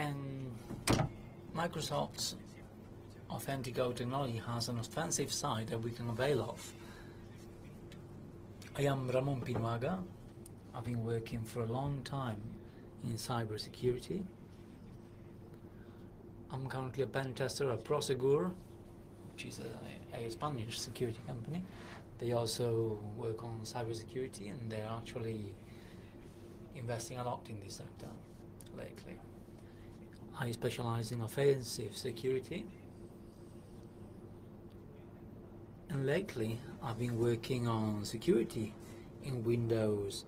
And Microsoft's AUTHENTICODE technology has an offensive side that we can avail of. I am Ramon Pinuaga. I've been working for a long time in cybersecurity. I'm currently a pen tester at Prosegur, which is a Spanish security company. They also work on cybersecurity, and they're actually investing a lot in this sector lately. I specialize in offensive security, and lately I've been working on security in Windows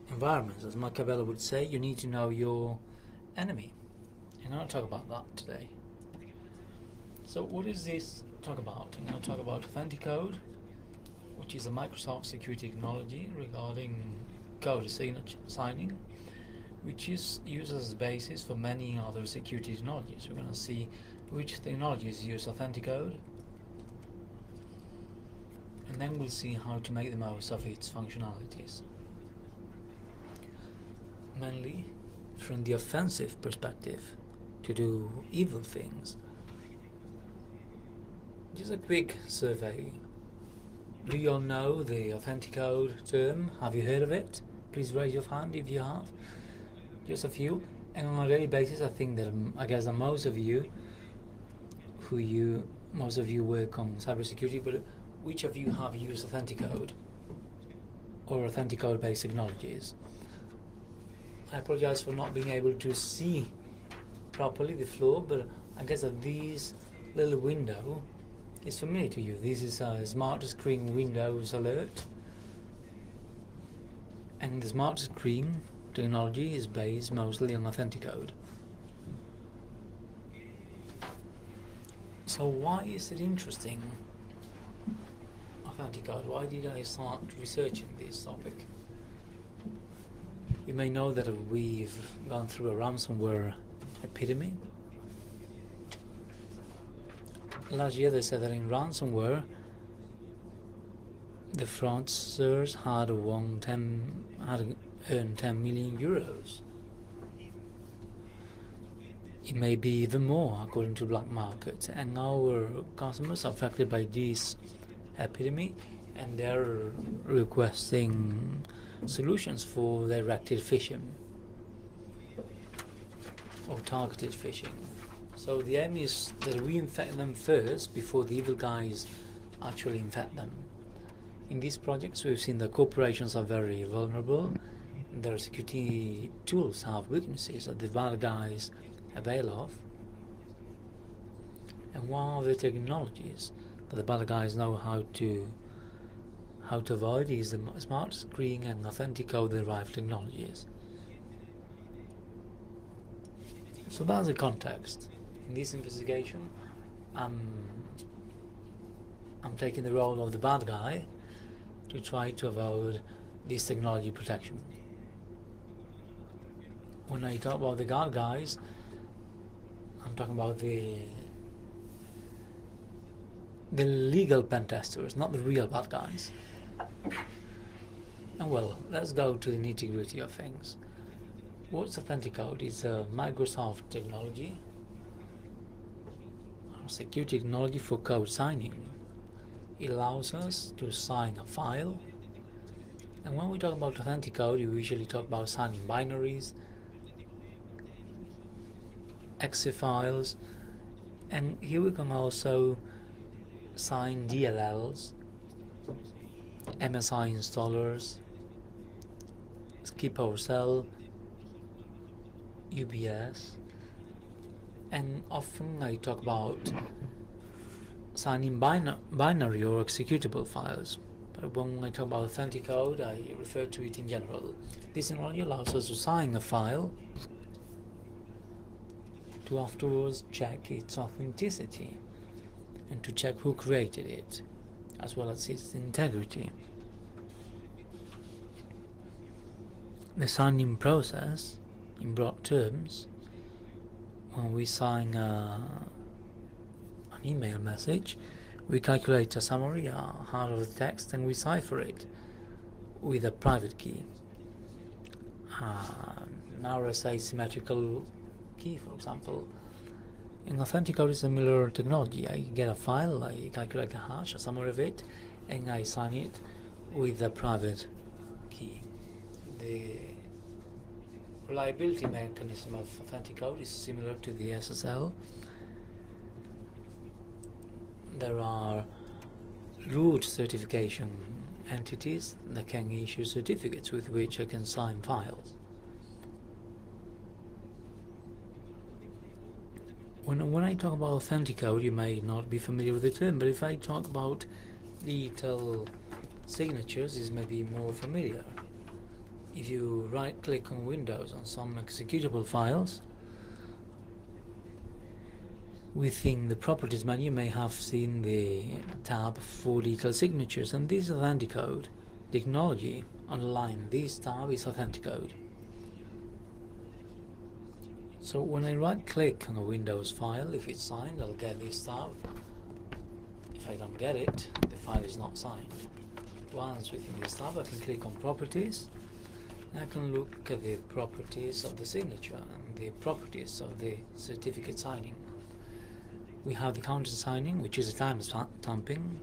environments. As Machiavelli would say, you need to know your enemy, and I'll talk about that today. So what is this talk about? I'm going to talk about AUTHENTICODE, which is a Microsoft security technology regarding code signing, which is used as the basis for many other security technologies. We're going to see which technologies use AUTHENTICODE, and then we'll see how to make the most of its functionalities. Mainly from the offensive perspective, to do evil things. Just a quick survey. Do you all know the AUTHENTICODE term? Have you heard of it? Please raise your hand if you have. Just a few. And on a daily basis, I think that I guess that most of you work on cybersecurity, but which of you have used AUTHENTICODE or AUTHENTICODE based technologies? I apologize for not being able to see properly the floor, but I guess that this little window is familiar to you. This is a smart screen Windows alert, and the smart screen technology is based mostly on AUTHENTICODE. So why is it interesting, AUTHENTICODE? Why did I start researching this topic? You may know that we've gone through a ransomware epidemic. Last year they said that in ransomware the fraudsters had earned 10 million euros. It may be even more according to black market, and our customers are affected by this epidemic, and they're requesting solutions for directed phishing or targeted phishing. So the aim is that we infect them first before the evil guys actually infect them. In these projects we've seen that corporations are very vulnerable, their security tools have weaknesses that the bad guys avail of, and one of the technologies that the bad guys know how to avoid is the smart screen and AUTHENTICODE derived technologies. So that's the context. In this investigation, I'm taking the role of the bad guy to try to avoid this technology protection. When I talk about the bad guys, I'm talking about the legal pen testers, not the real bad guys. And well, let's go to the nitty-gritty of things. What's AUTHENTICODE? It's a Microsoft technology, a security technology for code signing. It allows us to sign a file, and when we talk about AUTHENTICODE, we usually talk about signing binaries, exe files, and here we can also sign DLLs, MSI installers, skip OSL, UBS, and often I talk about signing binary or executable files. But when I talk about AUTHENTICODE, I refer to it in general. This technology allows us to sign a file to afterwards check its authenticity and to check who created it, as well as its integrity. The signing process, in broad terms, when we sign an email message, we calculate a summary out of the text and we cipher it with a private key. An RSA symmetrical key, for example. In AUTHENTICODE is a similar technology. I get a file, I calculate the hash, a summary of it, and I sign it with a private key. The reliability mechanism of AUTHENTICODE is similar to the SSL. There are root certification entities that can issue certificates with which I can sign files. When I talk about AUTHENTICODE, you may not be familiar with the term, but if I talk about digital signatures, this may be more familiar. If you right-click on Windows on some executable files, within the Properties menu you may have seen the tab for digital signatures, and this is AUTHENTICODE. The technology underlying this tab is AUTHENTICODE. So when I right-click on a Windows file, if it's signed, I'll get this tab. If I don't get it, the file is not signed. Once within this tab, I can click on Properties, and I can look at the properties of the signature and the properties of the certificate signing. We have the countersigning, which is a timestamping,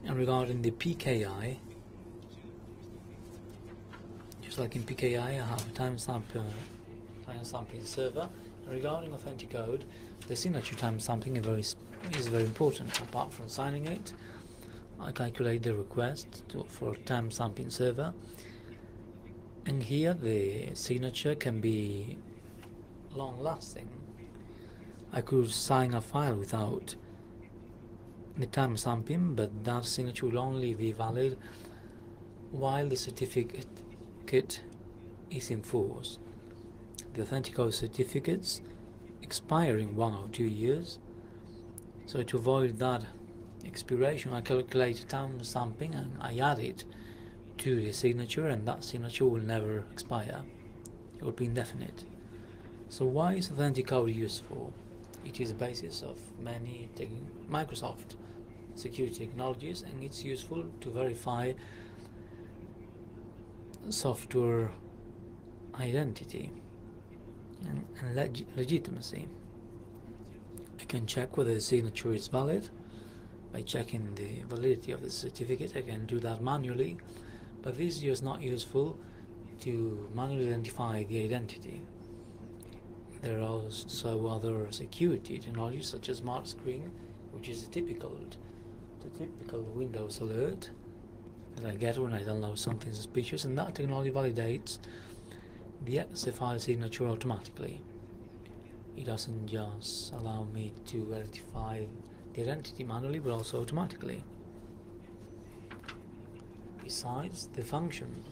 and regarding the PKI, just like in PKI, I have a timestamping server. And regarding AUTHENTICODE, the signature timestamping is very important. Apart from signing it, I calculate the request for timestamping server, and here the signature can be long-lasting. I could sign a file without the timestamping, but that signature will only be valid while the certificate is in force. The AUTHENTICODE certificates expire in 1 or 2 years, so to avoid that expiration, I calculate timestamping and I add it to the signature, and that signature will never expire. It will be indefinite. So why is AUTHENTICODE useful? It is the basis of many Microsoft security technologies, and it's useful to verify software identity and legitimacy. I can check whether the signature is valid by checking the validity of the certificate. I can do that manually, but this is just not useful to manually identify the identity. There are also other security technologies such as Smart Screen, which is the typical Windows alert that I get when I download something suspicious, and that technology validates the exe file signature automatically. It doesn't just allow me to identify the identity manually, but also automatically. Besides, the function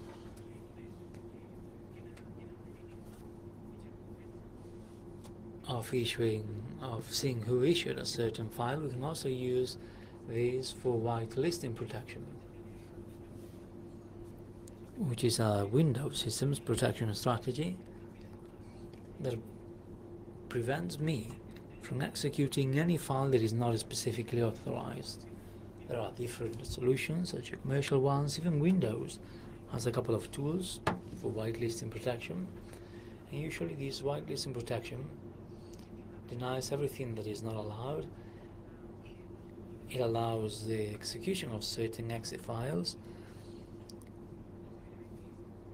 of seeing who issued a certain file, we can also use this for whitelisting protection, which is a Windows systems protection strategy that prevents me from executing any file that is not specifically authorized. There are different solutions, such as commercial ones. Even Windows has a couple of tools for whitelisting protection, and usually this whitelisting protection denies everything that is not allowed. It allows the execution of certain exe files,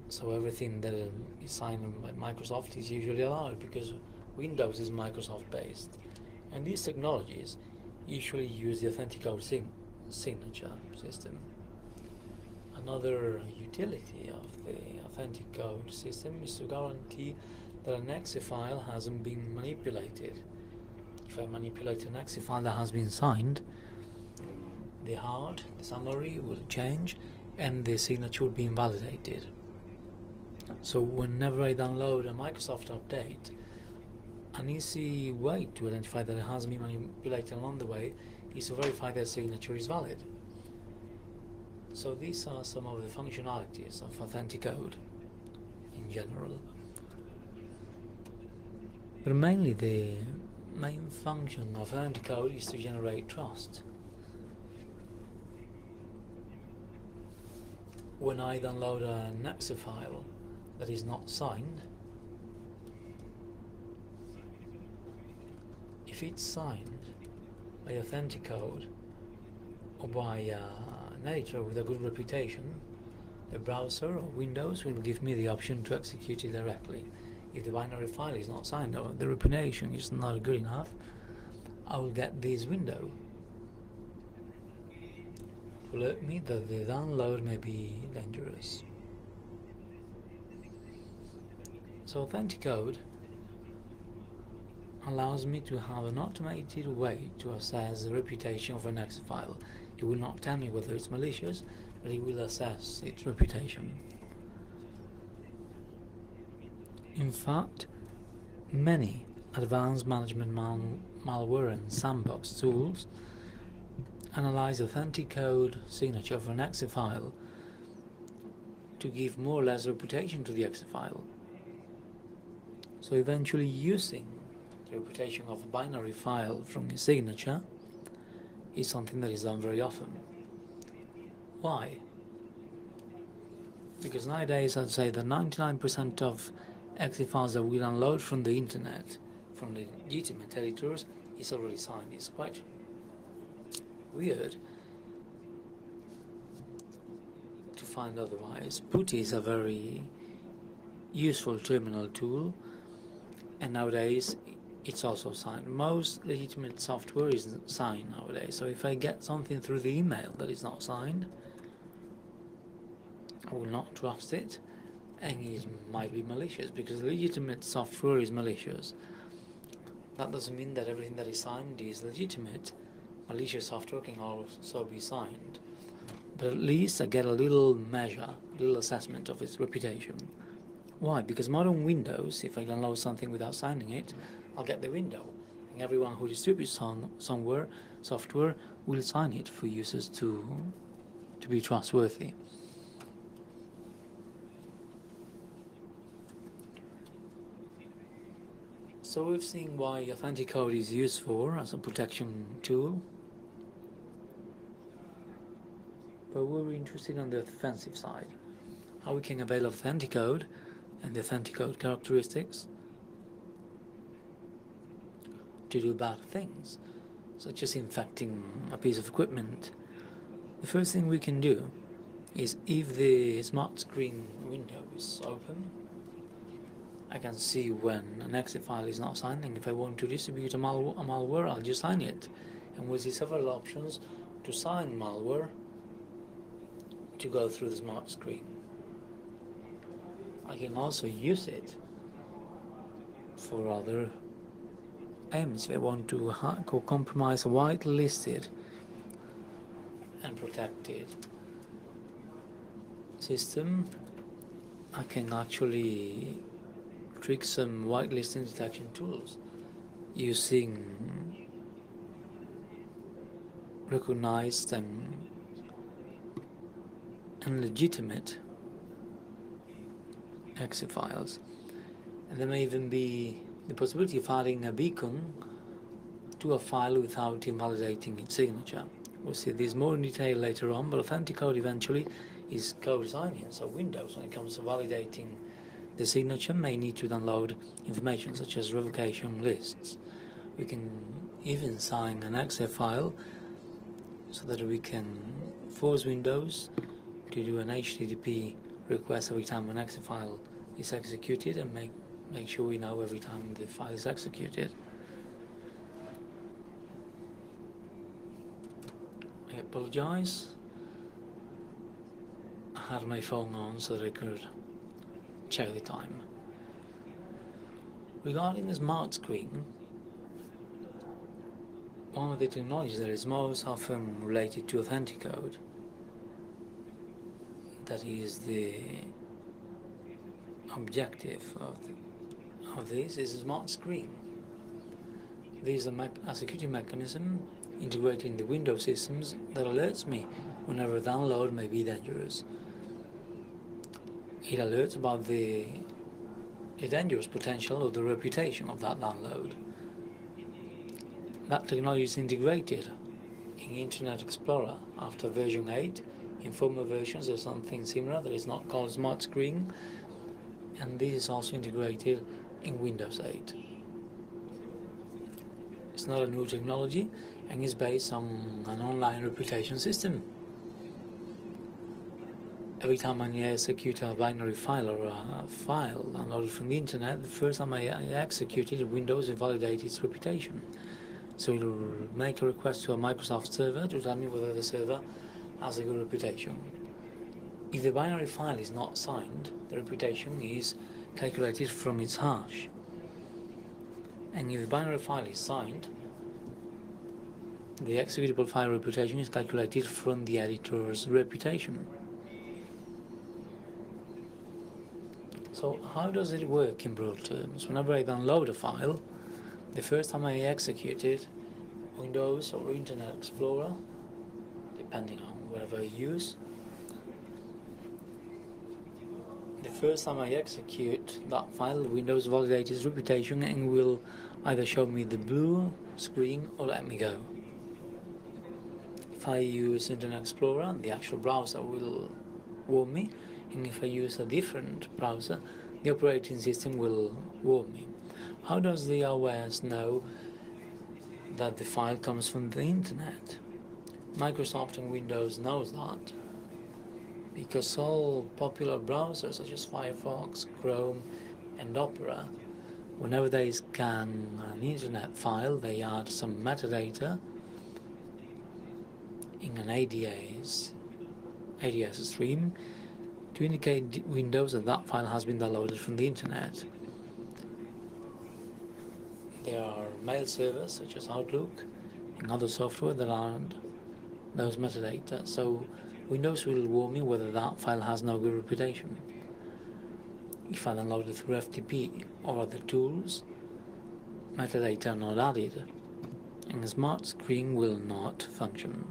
so everything that is signed by Microsoft is usually allowed because Windows is Microsoft based, and these technologies usually use the AUTHENTICODE signature system. Another utility of the AUTHENTICODE system is to guarantee that an exe file hasn't been manipulated. If I manipulate an exe file that has been signed, the summary will change and the signature will be invalidated. So whenever I download a Microsoft update, an easy way to identify that it has been manipulated along the way is to verify that the signature is valid. So these are some of the functionalities of AUTHENTICODE in general. But mainly the main function of AUTHENTICODE is to generate trust. When I download an exe file that is not signed, if it's signed by AUTHENTICODE or by an editor with a good reputation, the browser or Windows will give me the option to execute it directly. If the binary file is not signed or the reputation is not good enough, I will get this window to alert me that the download may be dangerous. So AUTHENTICODE allows me to have an automated way to assess the reputation of an exe file. It will not tell me whether it's malicious, but it will assess its reputation. In fact, many advanced management malware and sandbox tools analyze AUTHENTICODE signature of an exe file to give more or less reputation to the exe file. So eventually using the reputation of a binary file from the signature is something that is done very often. Why? Because nowadays I'd say that 99% of exe files that we download from the internet, from the legitimate editors, is already signed. It's quite weird to find otherwise. PuTTY is a very useful terminal tool, and nowadays it's also signed. Most legitimate software is signed nowadays, so if I get something through the email that is not signed, I will not trust it, and it might be malicious, because legitimate software is malicious. That doesn't mean that everything that is signed is legitimate. Malicious software can also be signed, but at least I get a little measure, a little assessment of its reputation. Why? Because modern Windows, if I download something without signing it, I'll get the window, and everyone who distributes software will sign it for users to be trustworthy. So we've seen why AUTHENTICODE is used for as a protection tool, but we're interested on the offensive side, how we can avail AUTHENTICODE and the AUTHENTICODE characteristics to do bad things, such as infecting a piece of equipment. The first thing we can do is, if the smart screen window is open, I can see when an exe file is not signed, and if I want to distribute a malware, I'll just sign it. And we'll see several options to sign malware to go through the smart screen. I can also use it for other aims. If I want to hack or compromise a whitelisted and protected system, I can actually trick some whitelisting detection tools using recognized and legitimate exe files. And there may even be the possibility of adding a beacon to a file without invalidating its signature. We'll see this more in detail later on, but AUTHENTICODE eventually is co-signing, so Windows, when it comes to validating the signature, may need to download information such as revocation lists. We can even sign an exe file so that we can force Windows to do an HTTP request every time an exe file is executed, and make sure we know every time the file is executed. I apologize. I had my phone on so that I could check the time. Regarding the smart screen, one of the technologies that is most often related to AUTHENTICODE, that is the objective of this, is a smart screen. This is a security mechanism integrated in the Windows systems that alerts me whenever a download may be dangerous. It alerts about the dangerous potential or the reputation of that download. That technology is integrated in Internet Explorer after version 8. In former versions there's something similar that is not called Smart Screen, and this is also integrated in Windows 8. It's not a new technology and is based on an online reputation system. Every time I execute a binary file or a file downloaded from the internet, the first time I execute it, Windows will validate its reputation. So it will make a request to a Microsoft server to tell me whether the server has a good reputation. If the binary file is not signed, the reputation is calculated from its hash. And if the binary file is signed, the executable file reputation is calculated from the editor's reputation. So how does it work in broad terms? Whenever I download a file, the first time I execute it, Windows or Internet Explorer, depending on whatever I use, the first time I execute that file, Windows validates its reputation and will either show me the blue screen or let me go. If I use Internet Explorer, the actual browser will warn me, and if I use a different browser, the operating system will warn me. How does the OS know that the file comes from the internet? Microsoft and Windows knows that because all popular browsers such as Firefox, Chrome and Opera, whenever they scan an internet file, they add some metadata in an ADS stream to indicate Windows that that file has been downloaded from the internet. There are mail servers such as Outlook and other software that add those metadata, so Windows will warn me whether that file has no good reputation. If I download it through FTP or other tools, metadata are not added, and the smart screen will not function.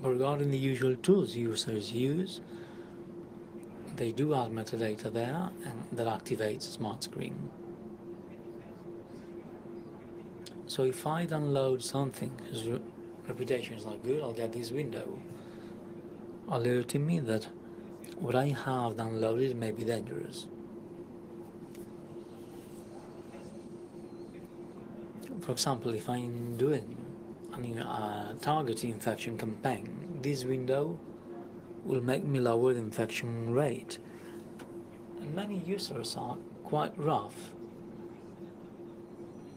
But regarding the usual tools users use, they do add metadata there, and that activates the smart screen. So if I download something whose reputation is not good, I'll get this window alerting me that what I have downloaded may be dangerous. For example, if I'm doing a target infection campaign, this window will make me lower the infection rate. And many users are quite rough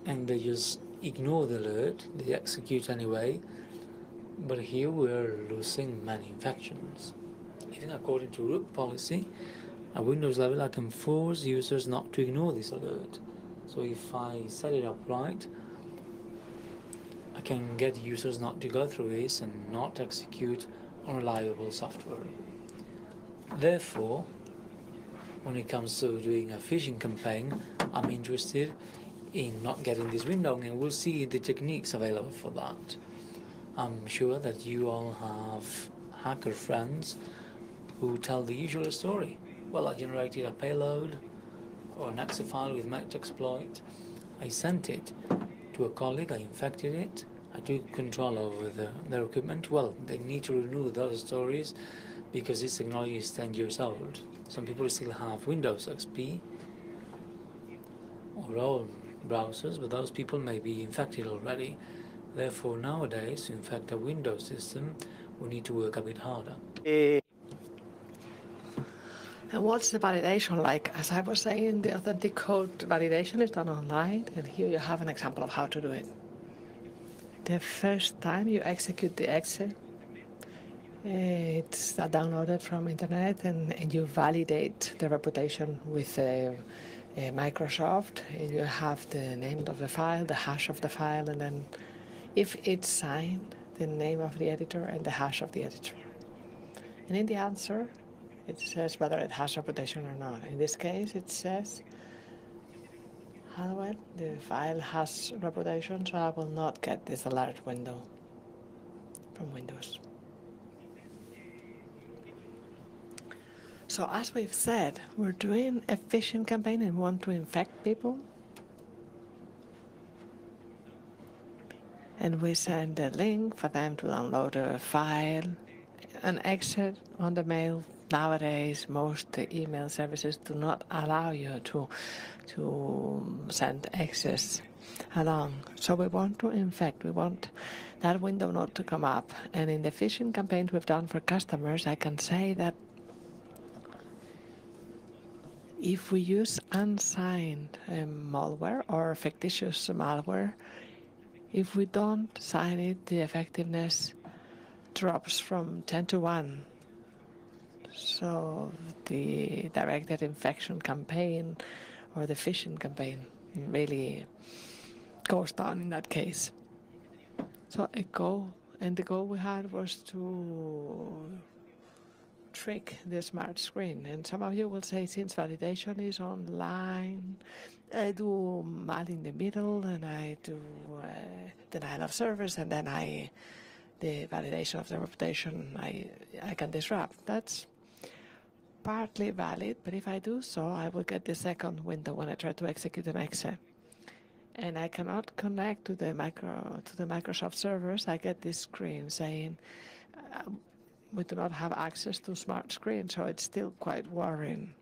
and they just ignore the alert, they execute anyway, but here we're losing many infections. Even according to root policy, at Windows level I can force users not to ignore this alert. So if I set it up right, I can get users not to go through this and not execute unreliable software. Therefore, when it comes to doing a phishing campaign, I'm interested in not getting this window, and we'll see the techniques available for that. I'm sure that you all have hacker friends who tell the usual story. Well, I generated a payload or an exe file with Metaxploit. I sent it to a colleague, I infected it, I took control over their equipment. Well, they need to renew those stories because this technology is 10 years old. Some people still have Windows XP or old browsers, but those people may be infected already. Therefore, nowadays, to infect a Windows system, we need to work a bit harder. And what's the validation like? As I was saying, the authentic code validation is done online, and here you have an example of how to do it. The first time you execute the exe, it's downloaded from internet, and you validate the reputation with Microsoft. You have the name of the file, the hash of the file, and then if it's signed, the name of the editor and the hash of the editor. And in the answer, it says whether it has reputation or not. In this case, it says, however, the file has reputation, so I will not get this alert window from Windows. So as we've said, we're doing a phishing campaign and want to infect people. And we send a link for them to download a file, an exit on the mail nowadays most email services do not allow you to send access along. So we want to infect, we want that window not to come up. And in the phishing campaigns we've done for customers, I can say that if we use unsigned malware or fictitious malware, if we don't sign it, the effectiveness drops from 10 to 1. So the directed infection campaign or the phishing campaign really goes down in that case. So the goal we had was to trick the smart screen. And some of you will say, since validation is online, I do mal in the middle and I do denial of service, and then the validation of the reputation I can disrupt. That's partly valid, but if I do so, I will get the second window when I try to execute an exe. And I cannot connect to the Microsoft servers. I get this screen saying we do not have access to smart screen, so it's still quite worrying.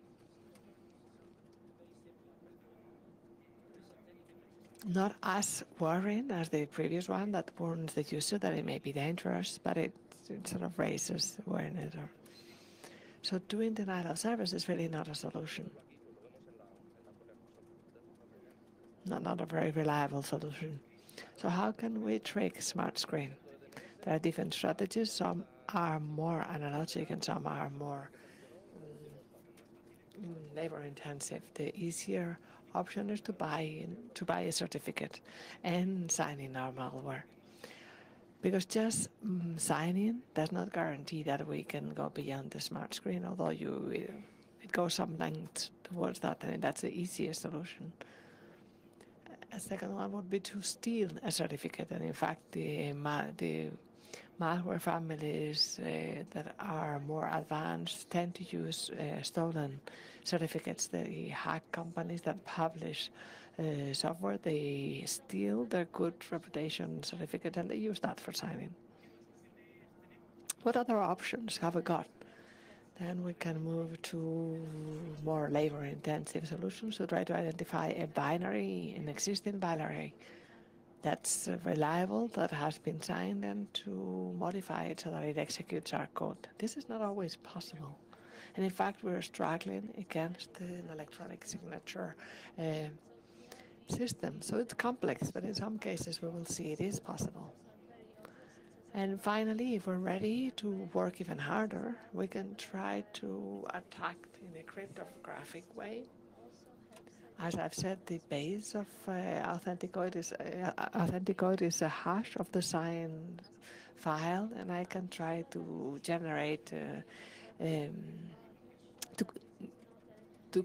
Not as worrying as the previous one that warns the user that it may be dangerous, but it sort of raises awareness. So doing denial of service is really not a solution. Not a very reliable solution. So how can we trick smart screen? There are different strategies. Some are more analogic and some are more labor intensive. The easier option is to buy a certificate and sign in our malware. Because just signing does not guarantee that we can go beyond the smart screen, although it goes some length towards that, and that's the easiest solution. A second one would be to steal a certificate, and in fact the malware families that are more advanced tend to use stolen certificates. The hack companies that publish software, they steal their good reputation certificate and they use that for signing. What other options have we got? Then we can move to more labor-intensive solutions to try to identify an existing binary that's reliable, that has been signed, and to modify it so that it executes our code. This is not always possible. And in fact, we're struggling against an electronic signature system. So it's complex, but in some cases we will see it is possible. And finally, if we're ready to work even harder, we can try to attack in a cryptographic way. As I've said, the base of AUTHENTICODE is a hash of the signed file, and I can try to generate to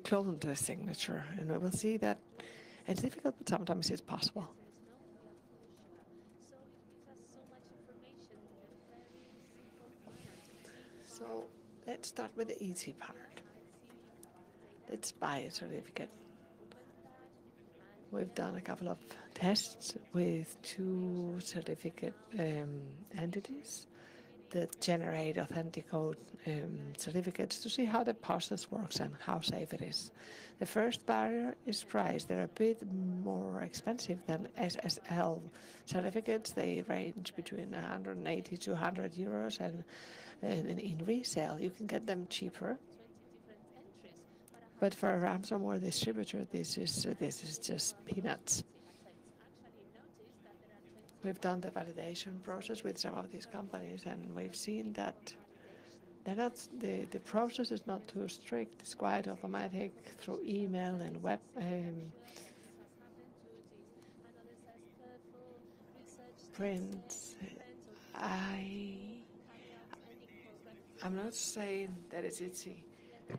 clone the signature, and we will see that it's difficult, but sometimes it's possible. So let's start with the easy part. Let's buy a certificate. We've done a couple of tests with 2 certificate entities that generate AUTHENTICODE certificates to see how the process works and how safe it is. The first barrier is price. They're a bit more expensive than SSL certificates. They range between 180 to 100 euros, and in resale you can get them cheaper. But for a ransomware distributor, this is just peanuts. We've done the validation process with some of these companies, and we've seen that the process is not too strict. It's quite automatic through email and web. Prints. I'm not saying that it's easy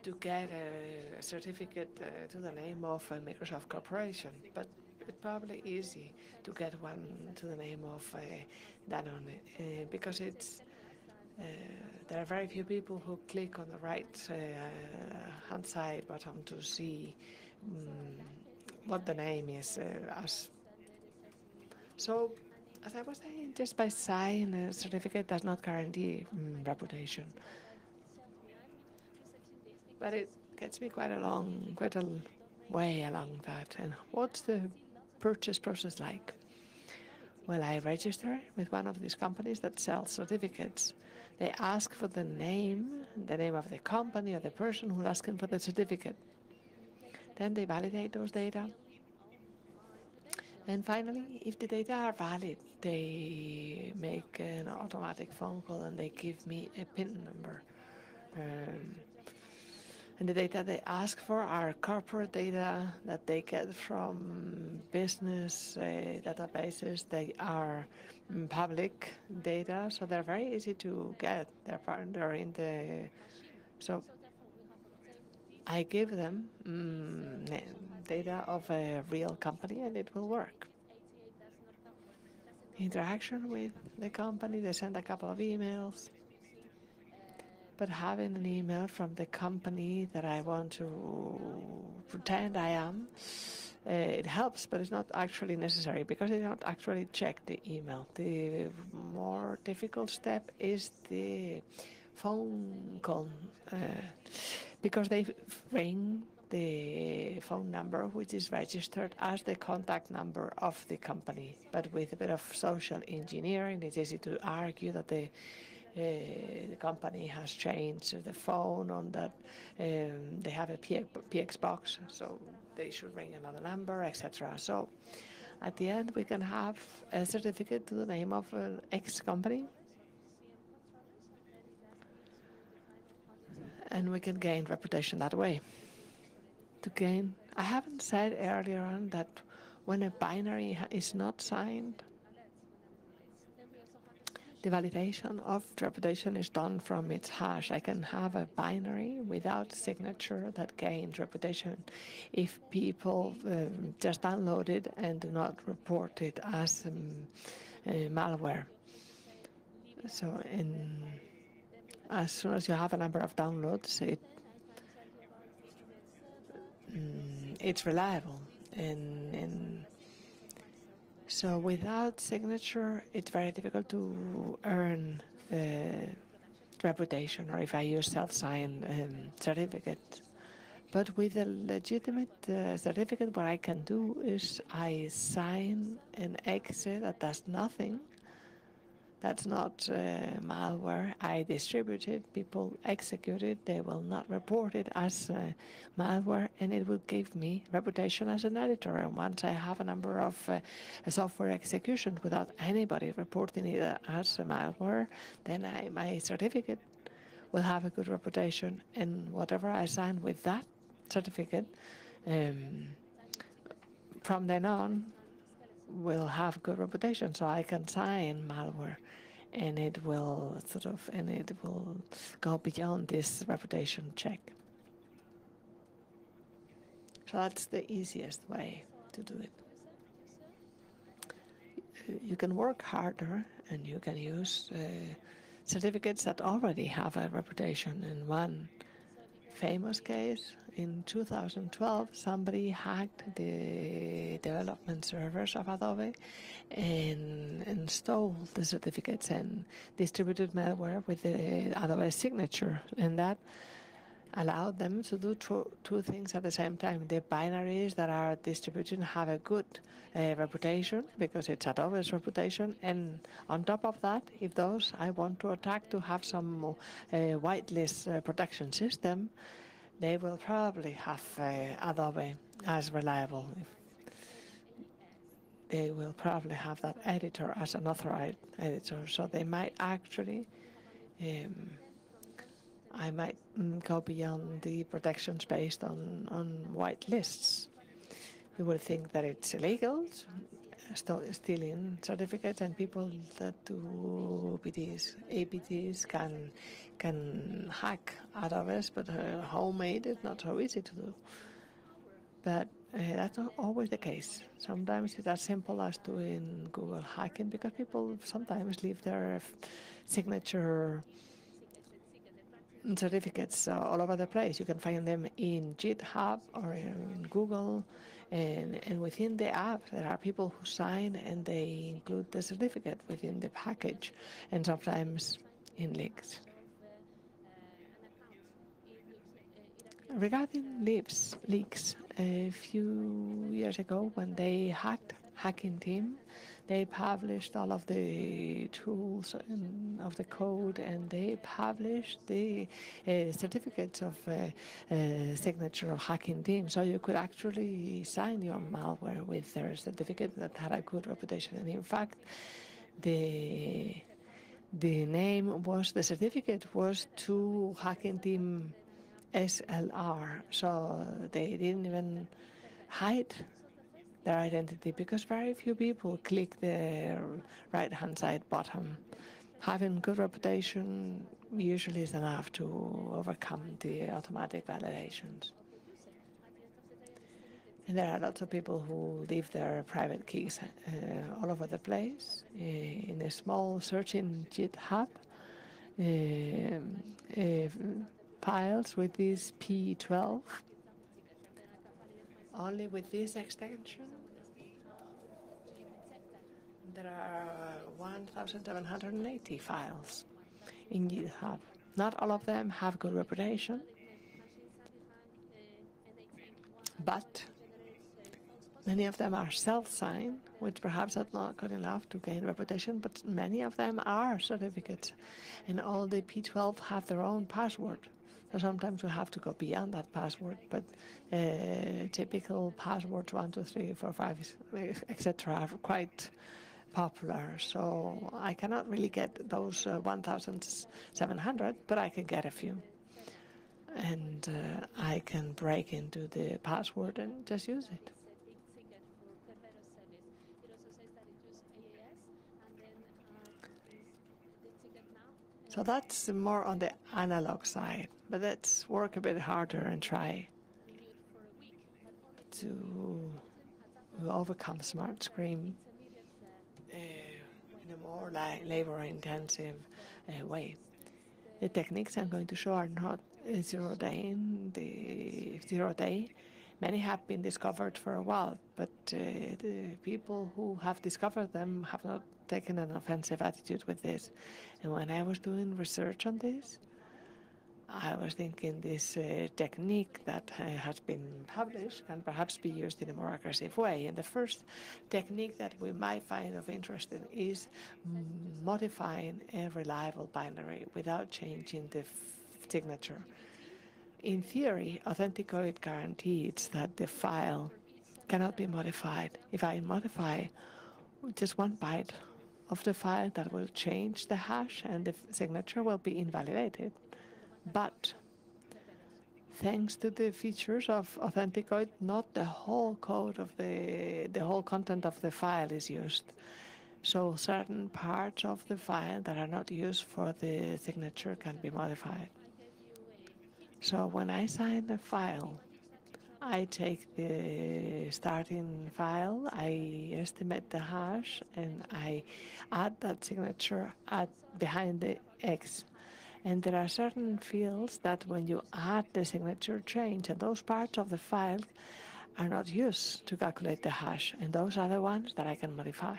to get a certificate to the name of a Microsoft Corporation, but it's probably easy to get one to the name of Danone because it's there are very few people who click on the right hand side bottom to see what the name is. So, as I was saying, just by signing a certificate does not guarantee reputation. but it gets me quite a way along that. And what's the purchase process like? Well, I register with one of these companies that sells certificates. They ask for the name of the company or the person who's asking for the certificate. Then they validate those data. And finally, if the data are valid, they make an automatic phone call and they give me a PIN number. Um, and the data they ask for are corporate data that they get from business databases. They are public data, so they're very easy to get. They're in the so I give them data of a real company and it will work. Interaction with the company, they send a couple of emails, but having an email from the company that I want to pretend I am, it helps, but it's not actually necessary because they don't actually check the email. The more difficult step is the phone call because they ring the phone number which is registered as the contact number of the company. But with a bit of social engineering, it's easy to argue that the company has changed the phone on that they have a PX box, so they should ring another number, etc. So at the end, we can have a certificate to the name of an ex company, and we can gain reputation that way. To gain, I haven't said earlier on that when a binary is not signed, the validation of reputation is done from its hash. I can have a binary without signature that gains reputation if people just download it and do not report it as malware. So as soon as you have a number of downloads, it's reliable. And so without signature, it's very difficult to earn reputation, or if I use self-signed certificate. But with a legitimate certificate, what I can do is I sign an exit that does nothing. That's not malware. I distribute it, people execute it, they will not report it as malware, and it will give me reputation as an editor. And once I have a number of software executions without anybody reporting it as a malware, then my certificate will have a good reputation, and whatever I sign with that certificate from then on will have good reputation. So I can sign malware and it will go beyond this reputation check. So that's the easiest way to do it. You can work harder and you can use certificates that already have a reputation. In one famous case, in 2012, somebody hacked the development servers of Adobe and stole the certificates and distributed malware with the Adobe signature. And that allowed them to do two things at the same time. The binaries that are distributed have a good reputation because it's Adobe's reputation, and on top of that, if those I want to attack to have some whitelist protection system, they will probably have Adobe as reliable. They will probably have that editor as an authorized editor, so they might actually I might go beyond the protections based on white lists. You would think that it's illegal, stealing certificates, and people that do APTs can hack Adobe, but homemade is not so easy to do. But that's not always the case. Sometimes it's as simple as doing Google hacking because people sometimes leave their signature certificates all over the place. You can find them in GitHub or in Google, and within the app there are people who sign and they include the certificate within the package, and sometimes in links. Regarding leaks, a few years ago when they hacking team, they published all of the tools of the code, and they published the certificates of signature of hacking team. So you could actually sign your malware with their certificate that had a good reputation. And in fact, the the certificate was to hacking team SLR, so they didn't even hide their identity because very few people click the right hand side bottom. Having good reputation usually is enough to overcome the automatic validations. And there are lots of people who leave their private keys all over the place. In a small search in GitHub, files with this P12, only with this extension, there are 1,780 files in GitHub. Not all of them have good reputation, but many of them are self-signed, which perhaps are not good enough to gain reputation, but many of them are certificates. And all the P12 have their own password. So sometimes we have to go beyond that password, but typical passwords 1, 2, 3, 4, 5, etc. are quite popular. So I cannot really get those 1,700, but I can get a few. And I can break into the password and just use it. So that's more on the analog side, but let's work a bit harder and try to overcome smart screen in a more labor-intensive way. The techniques I'm going to show are not zero-day. Many have been discovered for a while, but the people who have discovered them have not taken an offensive attitude with this. And when I was doing research on this, I was thinking this technique that has been published can perhaps be used in a more aggressive way. And the first technique that we might find of interest is modifying a reliable binary without changing the signature. In theory, AUTHENTICODE guarantees that the file cannot be modified. If I modify just one byte of the file, that will change the hash and the signature will be invalidated. But thanks to the features of AUTHENTICODE, not the whole code of the whole content of the file is used. So certain parts of the file that are not used for the signature can be modified. So when I sign a file, I take the starting file, I estimate the hash, and I add that signature behind the X. And there are certain fields that when you add the signature change, and those parts of the file are not used to calculate the hash, and those are the ones that I can modify.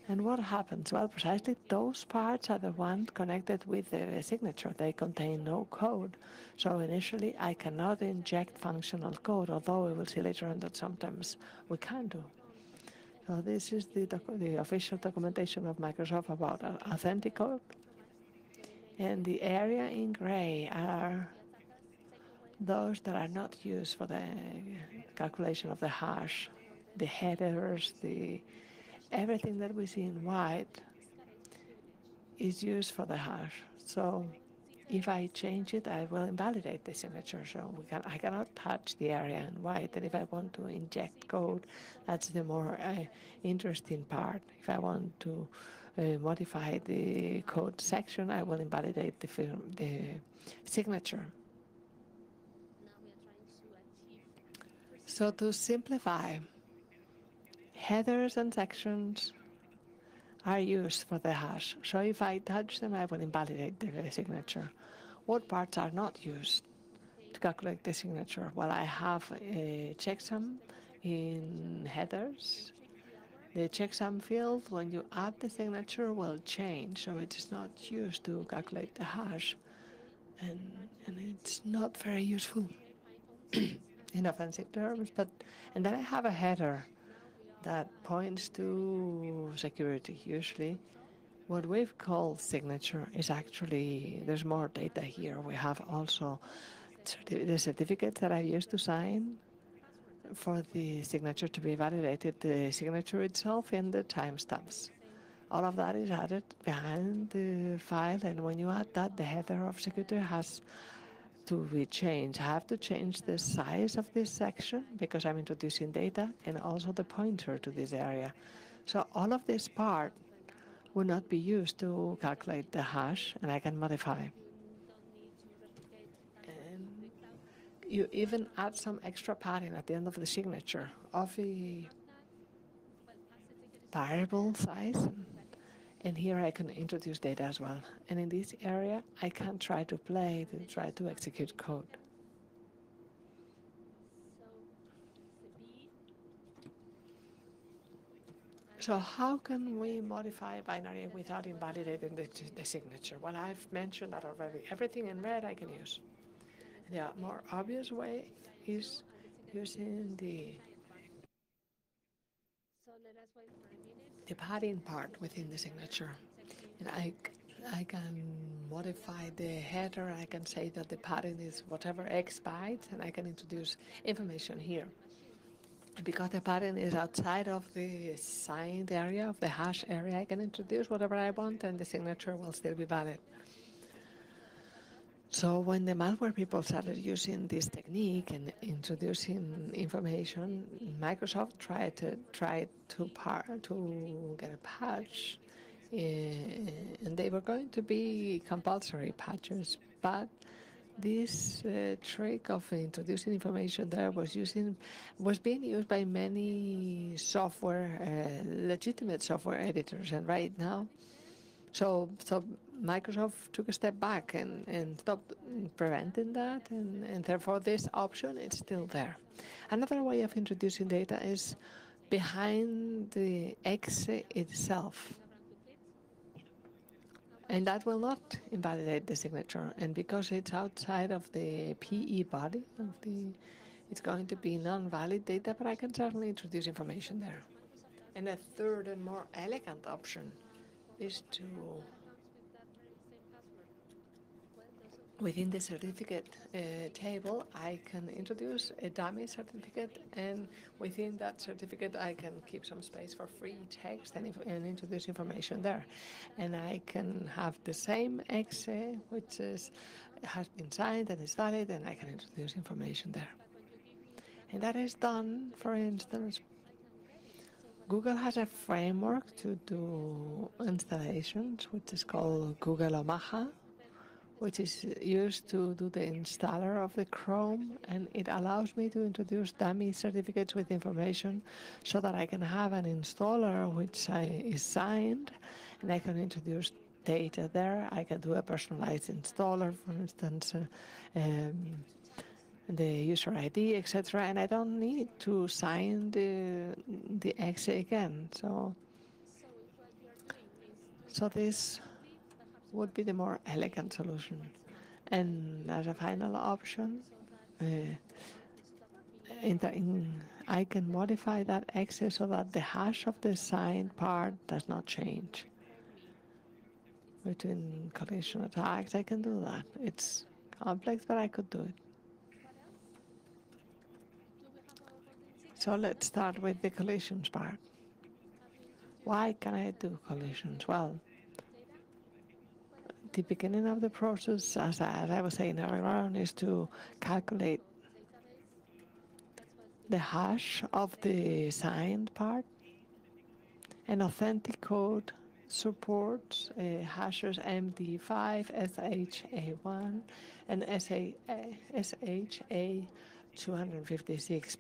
And what happens? Well, precisely those parts are the ones connected with the signature. They contain no code. So initially, I cannot inject functional code, although we will see later on that sometimes we can do. So this is the official documentation of Microsoft about AUTHENTICODE. And the area in gray are those that are not used for the calculation of the hash, the headers, everything that we see in white is used for the hash. So if I change it, I will invalidate the signature. So I cannot touch the area in white. And if I want to inject code, that's the more interesting part. If I want to modify the code section, I will invalidate the signature. So to simplify, headers and sections are used for the hash. So if I touch them, I will invalidate the signature. What parts are not used to calculate the signature? Well, I have a checksum in headers. The checksum field, when you add the signature, will change, so it is not used to calculate the hash. and it's not very useful in offensive terms. And then I have a header that points to security. Usually, what we've called signature is actually there's more data here. We have also the certificates that I used to sign for the signature to be validated, the signature itself and the timestamps. All of that is added behind the file, and when you add that, the header of security has to be changed. I have to change the size of this section because I'm introducing data and also the pointer to this area. So all of this part will not be used to calculate the hash, and I can modify. And you even add some extra padding at the end of the signature of the variable size. And here I can introduce data as well. And in this area, I can try to play, to try to execute code. So how can we modify binary without invalidating the signature? Well, I've mentioned that already. Everything in red I can use. The more obvious way is using the padding part within the signature. And I can modify the header. I can say that the padding is whatever X bytes, and I can introduce information here. Because the pattern is outside of the signed area, of the hash area, I can introduce whatever I want and the signature will still be valid. So when the malware people started using this technique and introducing information, Microsoft tried to get a patch, and they were going to be compulsory patches, but this trick of introducing information there was being used by many legitimate software editors, and right now, so Microsoft took a step back and stopped preventing that, and therefore this option is still there. Another way of introducing data is behind the exe itself. And that will not invalidate the signature. And because it's outside of the PE body it's going to be non-valid data, but I can certainly introduce information there. And a third and more elegant option is to, within the certificate table, I can introduce a dummy certificate, and within that certificate, I can keep some space for free text and introduce information there. And I can have the same exe, which has been signed and is valid, and I can introduce information there. And that is done, for instance, Google has a framework to do installations, which is called Google Omaha, which is used to do the installer of the Chrome, and it allows me to introduce dummy certificates with information so that I can have an installer which is signed, and I can introduce data there. I can do a personalized installer, for instance, the user ID, etc., and I don't need to sign the exe again. So this would be the more elegant solution. And as a final option, I can modify that exe so that the hash of the signed part does not change. Between collision attacks, I can do that. It's complex, but I could do it. So let's start with the collisions part. Why can I do collisions? Well, the beginning of the process, as I was saying earlier on, is to calculate the hash of the signed part. And AUTHENTICODE supports hashes MD5, SHA1, and SHA256.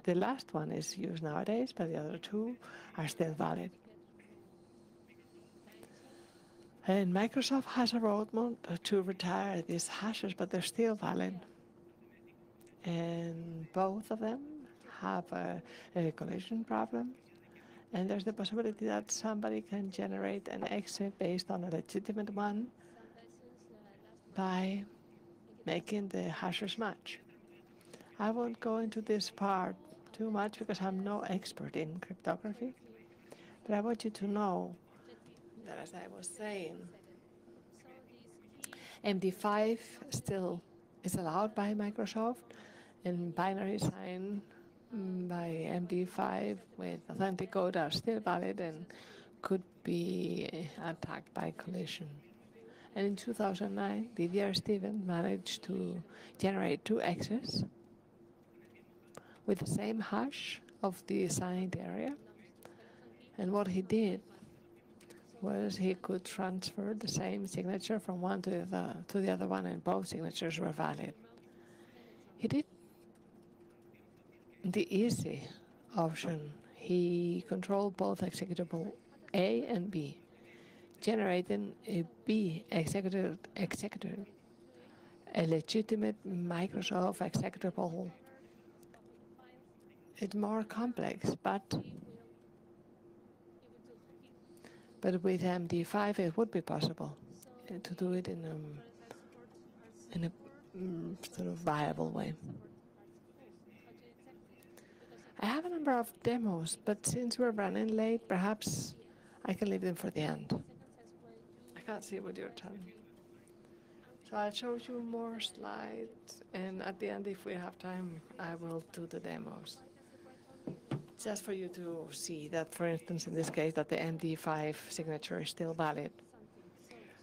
The last one is used nowadays, but the other two are still valid. And Microsoft has a roadmap to retire these hashes, but they're still valid. And both of them have a collision problem. And there's the possibility that somebody can generate an exe based on a legitimate one by making the hashes match. I won't go into this part too much because I'm no expert in cryptography, but I want you to know that, as I was saying, MD5 still is allowed by Microsoft, and binary sign by MD5 with AUTHENTICODE are still valid and could be attacked by collision. And in 2009, Didier Stevens managed to generate two X's with the same hash of the assigned area. And what he did was he could transfer the same signature from one to the other one, and both signatures were valid. He did the easy option. He controlled both executable A and B, generating a B executor, a legitimate Microsoft executable. It's more complex, but with MD5 it would be possible to do it in a sort of viable way. I have a number of demos, but since we're running late, perhaps I can leave them for the end. I can't see what you're telling me. So I'll show you more slides, and at the end, if we have time, I will do the demos. Just for you to see that, for instance, in this case, that the MD5 signature is still valid.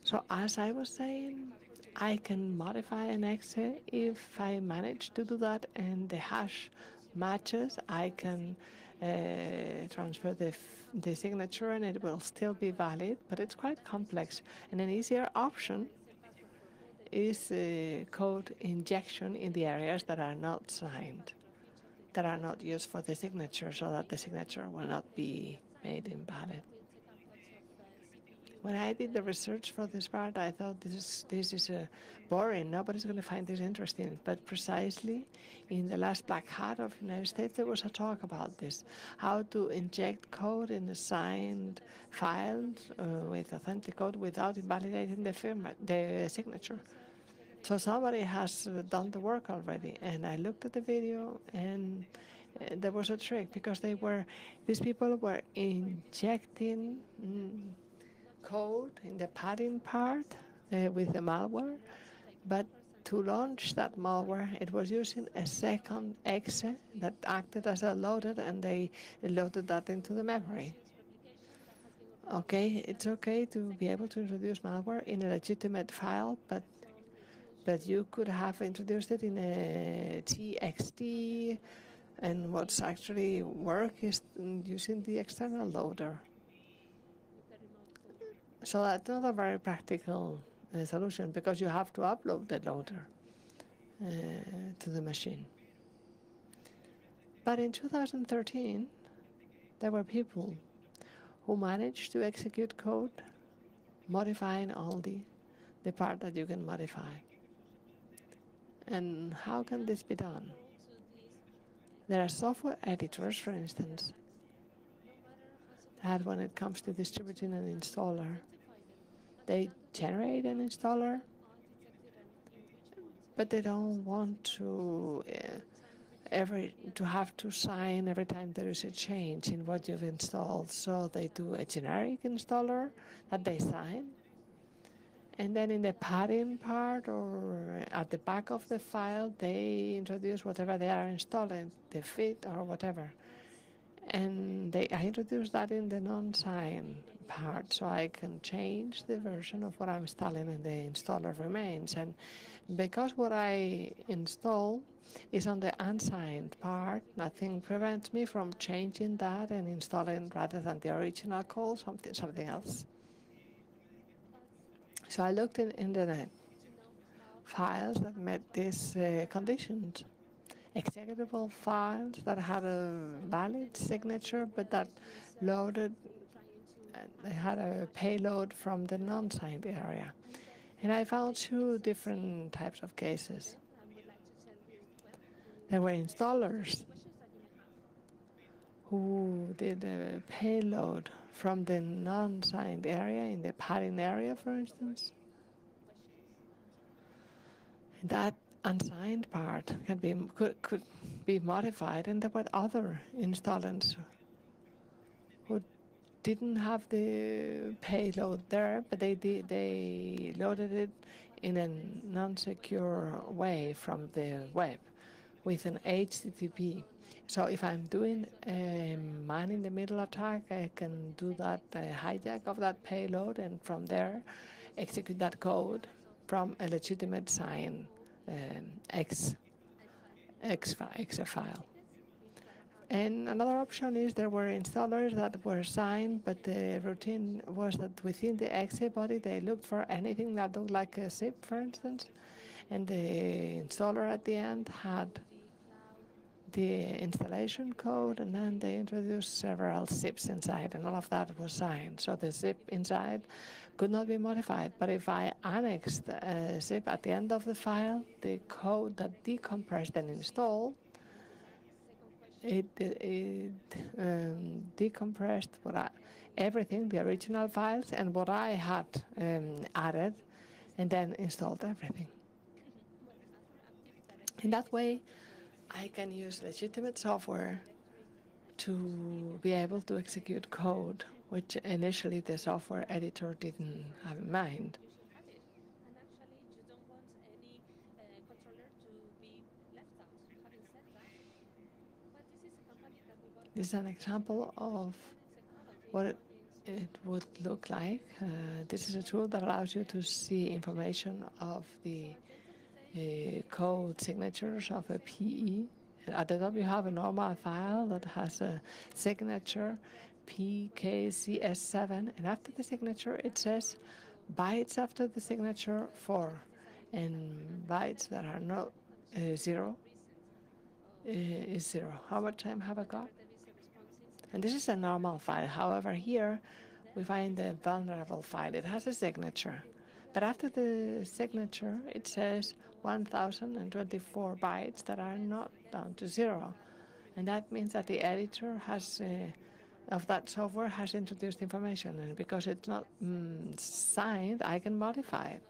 So as I was saying, I can modify an exe if I manage to do that and the hash matches. I can transfer the signature and it will still be valid, but it's quite complex. And an easier option is code injection in the areas that are not signed, that are not used for the signature, so that the signature will not be made invalid. When I did the research for this part, I thought this is boring. Nobody's going to find this interesting. But precisely in the last Black Hat of the United States, there was a talk about this, how to inject code in assigned files with AUTHENTICODE without invalidating the signature. So somebody has done the work already, and I looked at the video, and there was a trick because these people were injecting code in the padding part with the malware, but to launch that malware, it was using a second exe that acted as a loader, and they loaded that into the memory. Okay, it's okay to be able to introduce malware in a legitimate file, but you could have introduced it in a TXT, and what's actually work is using the external loader. So that's not a very practical solution because you have to upload the loader to the machine. But in 2013, there were people who managed to execute code modifying only the part that you can modify. And how can this be done? There are software editors, for instance, that when it comes to distributing an installer, they generate an installer, but they don't want to have to sign every time there is a change in what you've installed. So they do a generic installer that they sign, and then in the padding part or at the back of the file, they introduce whatever they are installing, the fit or whatever. And I introduce that in the non-sign part, so I can change the version of what I'm installing and the installer remains. And because what I install is on the unsigned part, nothing prevents me from changing that and installing, rather than the original code, something else. So I looked in the internet, files that met these conditions. Executable files that had a valid signature, but that loaded, they had a payload from the non-signed area. And I found two different types of cases. There were installers who did a payload from the non-signed area, in the padding area, for instance. That unsigned part could be modified, and there were other installers who didn't have the payload there, but they loaded it in a non-secure way from the web with an HTTP. So if I'm doing a man-in-the-middle attack, I can do that hijack of that payload, and from there execute that code from a legitimate sign exe file. And another option is there were installers that were signed, but the routine was that within the exe body they looked for anything that looked like a zip, for instance, and the installer at the end had the installation code, and then they introduced several zips inside, and all of that was signed. So the zip inside could not be modified. But if I annexed a zip at the end of the file, the code that decompressed and installed, it decompressed everything, the original files, and what I had added, and then installed everything. In that way, I can use legitimate software to be able to execute code, which initially the software editor didn't have in mind. This is an example of what it would look like. This is a tool that allows you to see information of the code signatures of a PE. At the top you have a normal file that has a signature PKCS7, and after the signature it says bytes after the signature 4, and bytes that are not 0 is 0. How much time have I got? And this is a normal file. However, here we find the vulnerable file. It has a signature. But after the signature, it says 1024 bytes that are not down to 0. And that means that the editor has of that software has introduced information. And because it's not signed, I can modify it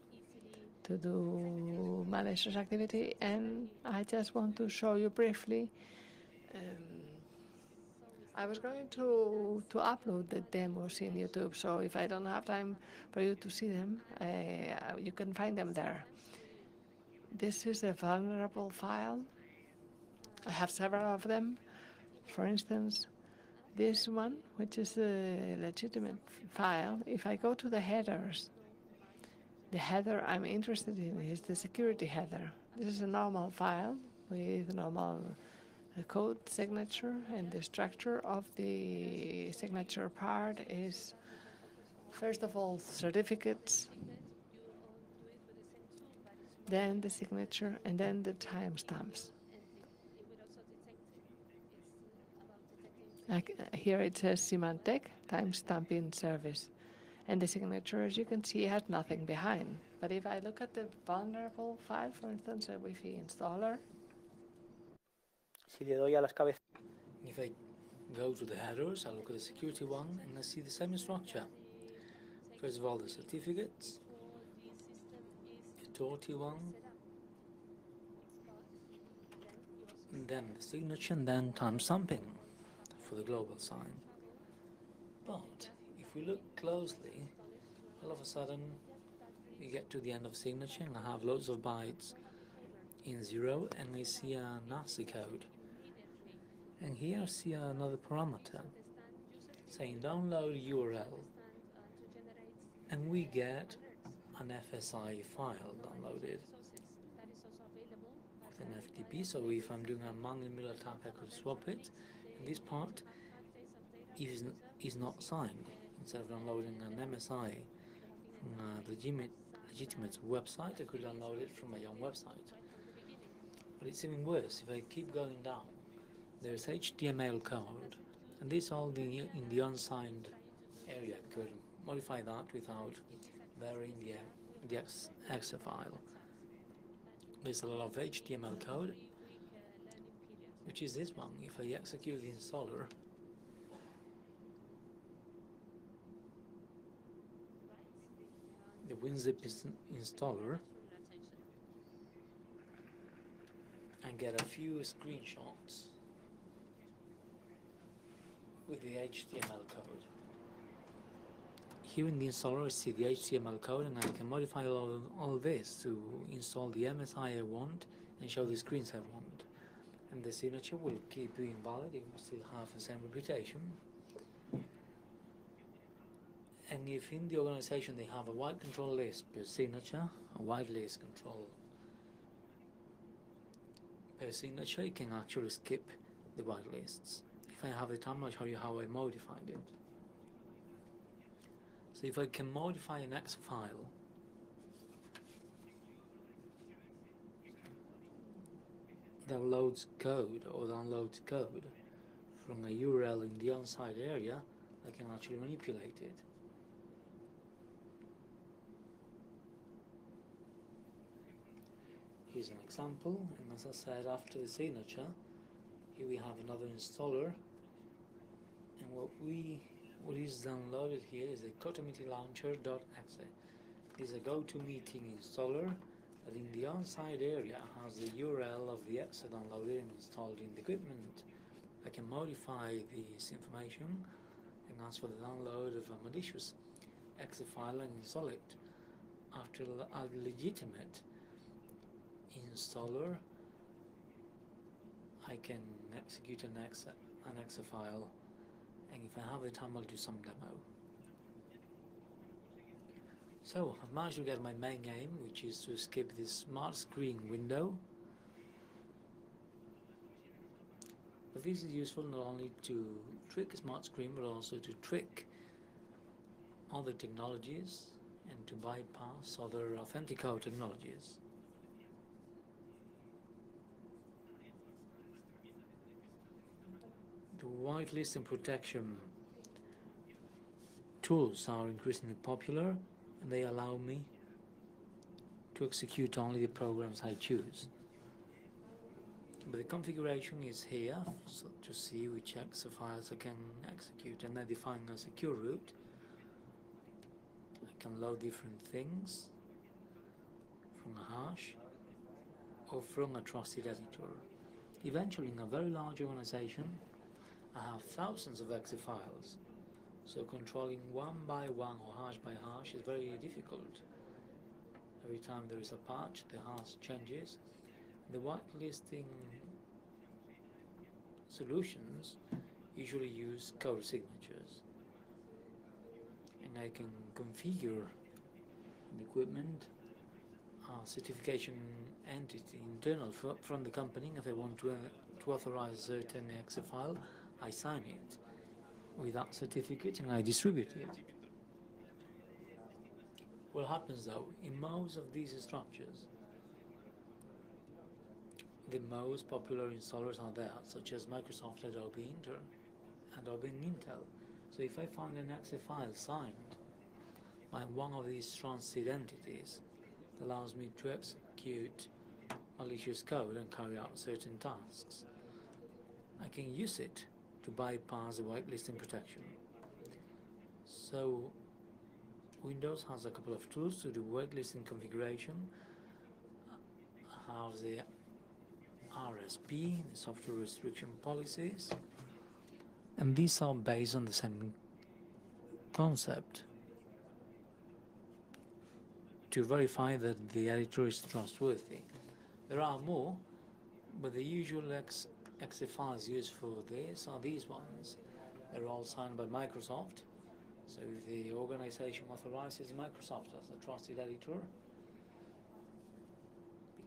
to do malicious activity. And I just want to show you briefly. I was going to upload the demos in YouTube, so if I don't have time for you to see them, you can find them there. This is a vulnerable file. I have several of them. For instance, this one, which is a legitimate file, if I go to the headers, the header I'm interested in is the security header. This is a normal file with normal code signature, and the structure of the signature part is, first of all, certificates, then the signature, and then the timestamps. Here it says Symantec timestamping service, and the signature, as you can see, has nothing behind. But if I look at the vulnerable file, for instance, a Wi-Fi installer, Si le doy a las cabezas. If I go to the headers, I look at the security one, and I see the same structure. First of all, the certificates, authority one, and then the signature, and then timestamping for the global sign. But if we look closely, all of a sudden we get to the end of signature, and I have loads of bytes in 0, and I see a nasty code. And here I see another parameter saying download URL, and we get an FSI file downloaded with an FTP. So if I'm doing a man-in-the-middle attack, I could swap it, and this part is not signed. Instead of downloading an MSI from a legitimate website, I could download it from my own website. But it's even worse. If I keep going down, there's HTML code, and this all in the unsigned area. I could modify that without varying the exe file. There's a lot of HTML code, which is this one. If I execute the installer, the WinZip installer, get a few screenshots with the HTML code. Here in the installer I see the HTML code, and I can modify all this to install the MSI I want and show the screens I want. And the signature will keep being valid, it will still have the same reputation. And if in the organization they have a white control list per signature, a white list control per signature, you can actually skip the white lists. If I have the time, I'll show you how I modified it. So if I can modify an X file, downloads code from a URL in the on-site area, I can actually manipulate it. Here's an example, and as I said, after the signature, here we have another installer, and what is downloaded here is the GoToMeeting launcher.exe. This is a GoToMeeting installer that in the on-site area has the URL of the exe downloaded and installed in the equipment. I can modify this information and ask for the download of a malicious exe file and install it. After a legitimate installer, I can execute an exe file, and if I have the time I'll do some demo. So I've managed to get my main aim, which is to skip this smart screen window. But this is useful not only to trick a smart screen, but also to trick other technologies and to bypass other AUTHENTICODE technologies. The whitelisting protection tools are increasingly popular, and they allow me to execute only the programs I choose. But the configuration is here, so to see which exe files I can execute, and I define a secure route. I can load different things from a hash or from a trusted editor. Eventually, in a very large organization, I have thousands of exe files, so controlling one by one or hash by hash is very difficult. Every time there is a patch, the hash changes. The whitelisting solutions usually use code signatures, and I can configure the equipment a certification entity internal from the company. If I want to authorize a certain exe file, I sign it with that certificate and I distribute it. What happens though, in most of these structures, the most popular installers are there, such as Microsoft, Adobe, and Intel. So if I find an exe file signed by one of these trusted entities, it allows me to execute malicious code and carry out certain tasks. I can use it to bypass the whitelisting protection. So Windows has a couple of tools to do whitelisting configuration. I have the RSP, the software restriction policies, and these are based on the same concept to verify that the editor is trustworthy. There are more, but the usual exe files used for this are these ones. They're all signed by Microsoft, so if the organization authorizes Microsoft as a trusted editor,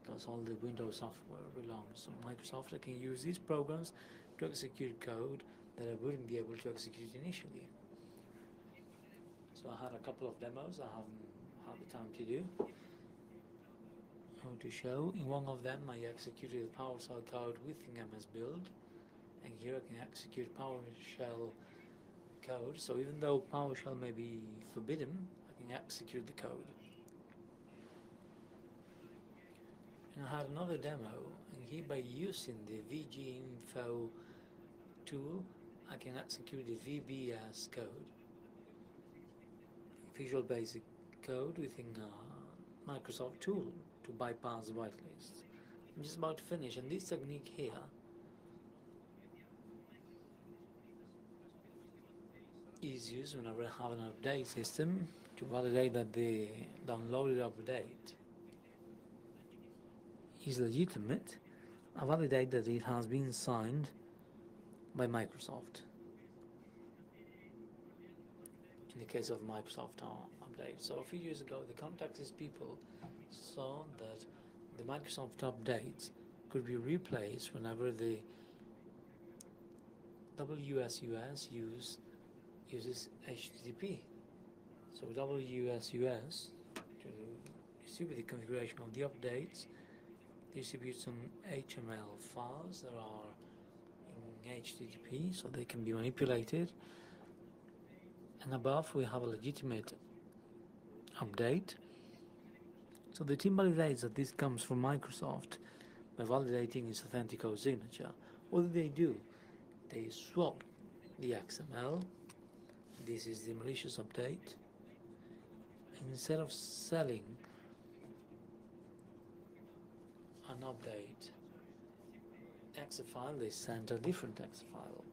because all the Windows software belongs to Microsoft, I can use these programs to execute code that I wouldn't be able to execute initially. So I had a couple of demos I haven't had the time to do, to show. In one of them I executed PowerShell code within MS Build, and here I can execute PowerShell code. So even though PowerShell may be forbidden, I can execute the code. And I had another demo, and here by using the VGInfo tool, I can execute the VBS code, Visual Basic Code within a Microsoft tool to bypass the whitelist. I'm just about to finish, and this technique here is used whenever I have an update system to validate that the downloaded update is legitimate. I validate that it has been signed by Microsoft. In the case of Microsoft update. So a few years ago, the Contacts people saw that the Microsoft updates could be replaced whenever the WSUS uses HTTP. So WSUS, to distribute the configuration of the updates, distributes some HTML files that are in HTTP, so they can be manipulated. And above we have a legitimate update. So the team validates that this comes from Microsoft by validating its AUTHENTICODE signature. What do? They swap the XML. This is the malicious update. And instead of selling an update exe file, they send a different exe file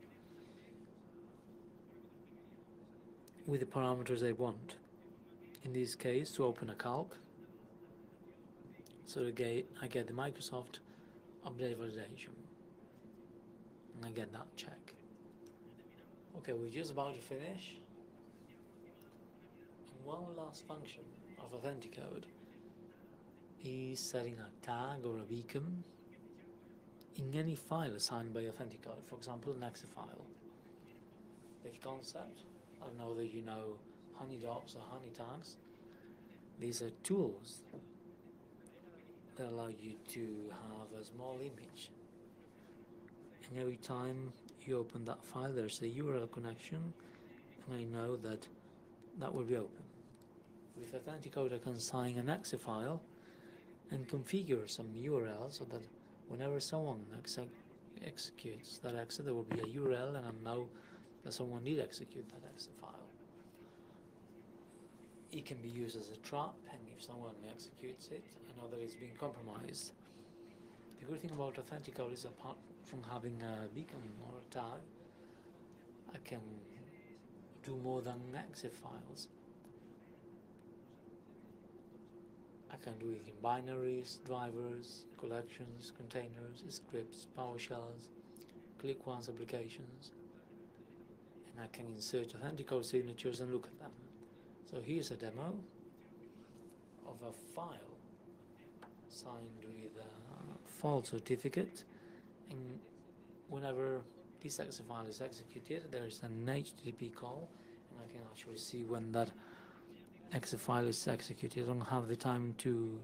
with the parameters they want. In this case, to open a calc, so I get the Microsoft update validation, and I get that check. Okay, we're just about to finish. And one last function of AUTHENTICODE is setting a tag or a beacon in any file assigned by AUTHENTICODE, for example an exe file. The concept, I don't know that you know honey docs or honey tags. These are tools that allow you to have a small image, and every time you open that file there's a URL connection, and I know that that will be open. With AUTHENTICODE I can assign an exe file and configure some URL so that whenever someone executes that exe, there will be a URL and I know that someone did execute that exe file. It can be used as a trap, and if someone executes it, I know that it's been compromised. The good thing about AUTHENTICODE is, apart from having a beacon or a tag, I can do more than exe files. I can do it in binaries, drivers, collections, containers, scripts, PowerShells, click once applications, and I can insert AUTHENTICODE signatures and look at them. So here's a demo of a file signed with a false certificate, and whenever this exe file is executed there is an HTTP call, and I can actually see when that exe file is executed. I don't have the time to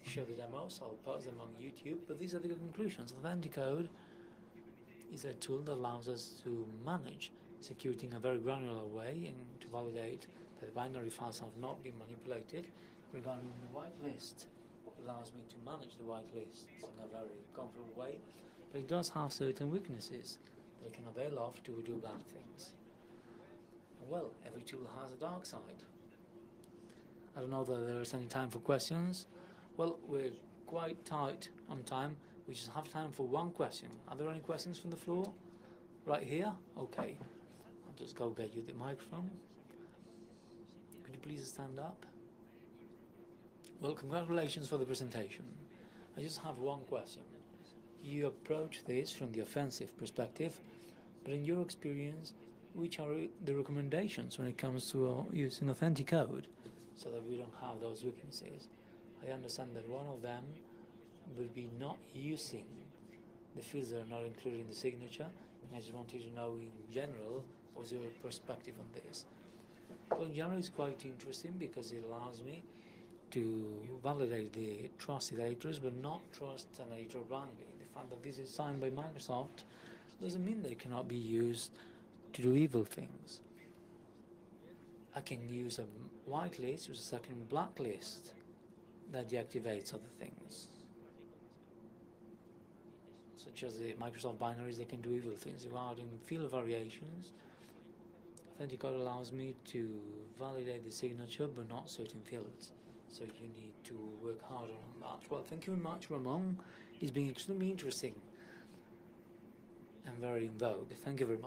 show the demos, I'll post them on YouTube, but these are the conclusions. AUTHENTICODE is a tool that allows us to manage security in a very granular way and to validate that binary files have not been manipulated. Regarding the whitelist, it allows me to manage the whitelists in a very comfortable way, but it does have certain weaknesses that I can avail of to do bad things. And well, every tool has a dark side. I don't know that there is any time for questions. Well, we're quite tight on time. We just have time for one question. Are there any questions from the floor? Right here? Okay. I'll just go get you the microphone. Could you please stand up? Well, congratulations for the presentation. I just have one question. You approach this from the offensive perspective, but in your experience, which are the recommendations when it comes to using AUTHENTICODE so that we don't have those weaknesses? I understand that one of them will be not using the fields that are not included in the signature, and I just wanted to know in general, what's your perspective on this? Well, in general it's quite interesting because it allows me to validate the trusted editors but not trust an editor blindly. The fact that this is signed by Microsoft doesn't mean they cannot be used to do evil things. I can use a whitelist, use a second blacklist that deactivates other things. Such as the Microsoft binaries, they can do evil things. Regarding field variations, AUTHENTICODE allows me to validate the signature but not certain fields. So you need to work harder on that. Well, thank you very much, Ramon. It's been extremely interesting and very in vogue. Thank you very much.